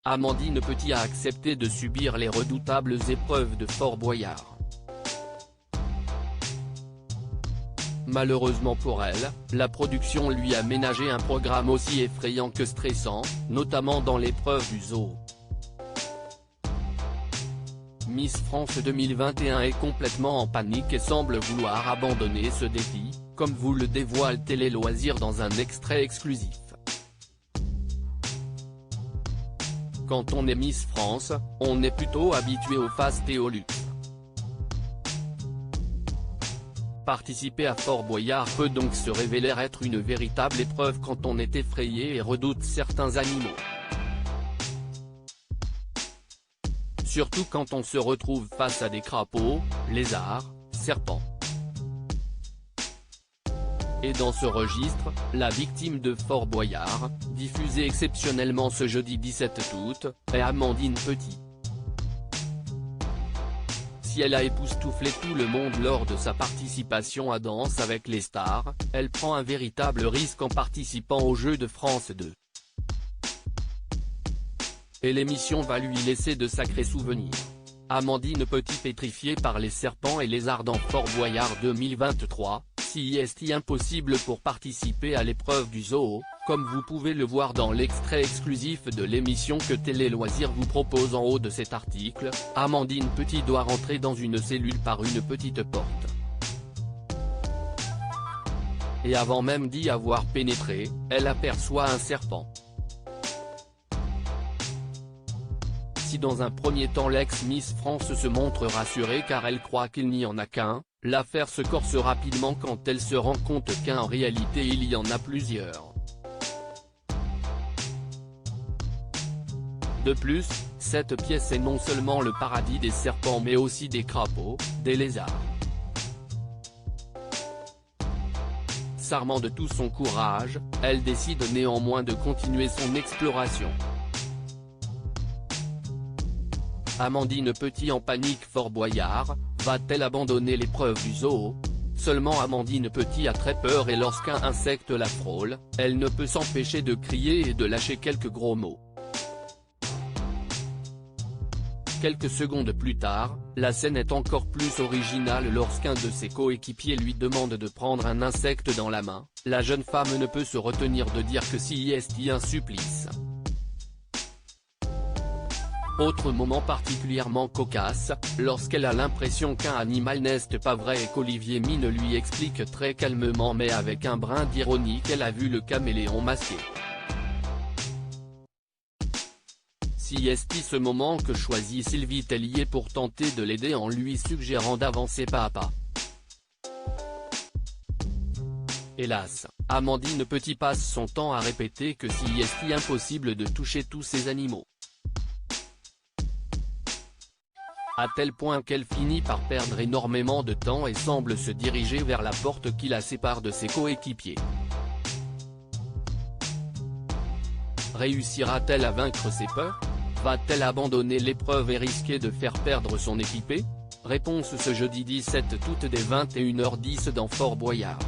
Amandine Petit a accepté de subir les redoutables épreuves de Fort Boyard. Malheureusement pour elle, la production lui a ménagé un programme aussi effrayant que stressant, notamment dans l'épreuve du zoo. Miss France 2021 est complètement en panique et semble vouloir abandonner ce défi, comme vous le dévoile Télé Loisirs dans un extrait exclusif. Quand on est Miss France, on est plutôt habitué au faste et au luxe. Participer à Fort Boyard peut donc se révéler être une véritable épreuve quand on est effrayé et redoute certains animaux. Surtout quand on se retrouve face à des crapauds, lézards, serpents. Et dans ce registre, la victime de Fort Boyard, diffusée exceptionnellement ce jeudi 17 août, est Amandine Petit. Si elle a époustouflé tout le monde lors de sa participation à Danse avec les stars, elle prend un véritable risque en participant au Jeux de France 2. Et l'émission va lui laisser de sacrés souvenirs. Amandine Petit pétrifiée par les serpents et lézards dans Fort Boyard 2023, si est impossible pour participer à l'épreuve du zoo, comme vous pouvez le voir dans l'extrait exclusif de l'émission que Télé Loisirs vous propose en haut de cet article, Amandine Petit doit rentrer dans une cellule par une petite porte. Et avant même d'y avoir pénétré, elle aperçoit un serpent. Si dans un premier temps l'ex-Miss France se montre rassurée car elle croit qu'il n'y en a qu'un, l'affaire se corse rapidement quand elle se rend compte qu'en réalité il y en a plusieurs. De plus, cette pièce est non seulement le paradis des serpents mais aussi des crapauds, des lézards. S'armant de tout son courage, elle décide néanmoins de continuer son exploration. Amandine Petit en panique Fort Boyard, va-t-elle abandonner l'épreuve du zoo? Seulement Amandine Petit a très peur et lorsqu'un insecte la frôle, elle ne peut s'empêcher de crier et de lâcher quelques gros mots. Quelques secondes plus tard, la scène est encore plus originale lorsqu'un de ses coéquipiers lui demande de prendre un insecte dans la main, la jeune femme ne peut se retenir de dire que si est un supplice. Autre moment particulièrement cocasse, lorsqu'elle a l'impression qu'un animal n'est pas vrai et qu'Olivier Mine lui explique très calmement mais avec un brin d'ironie qu'elle a vu le caméléon masqué. Si est ce moment que choisit Sylvie Tellier pour tenter de l'aider en lui suggérant d'avancer pas à pas. Hélas, Amandine Petit passe son temps à répéter que si est impossible de toucher tous ces animaux. À tel point qu'elle finit par perdre énormément de temps et semble se diriger vers la porte qui la sépare de ses coéquipiers. Réussira-t-elle à vaincre ses peurs? Va-t-elle abandonner l'épreuve et risquer de faire perdre son équipée? Réponse ce jeudi 17 août dès 21h10 dans Fort Boyard.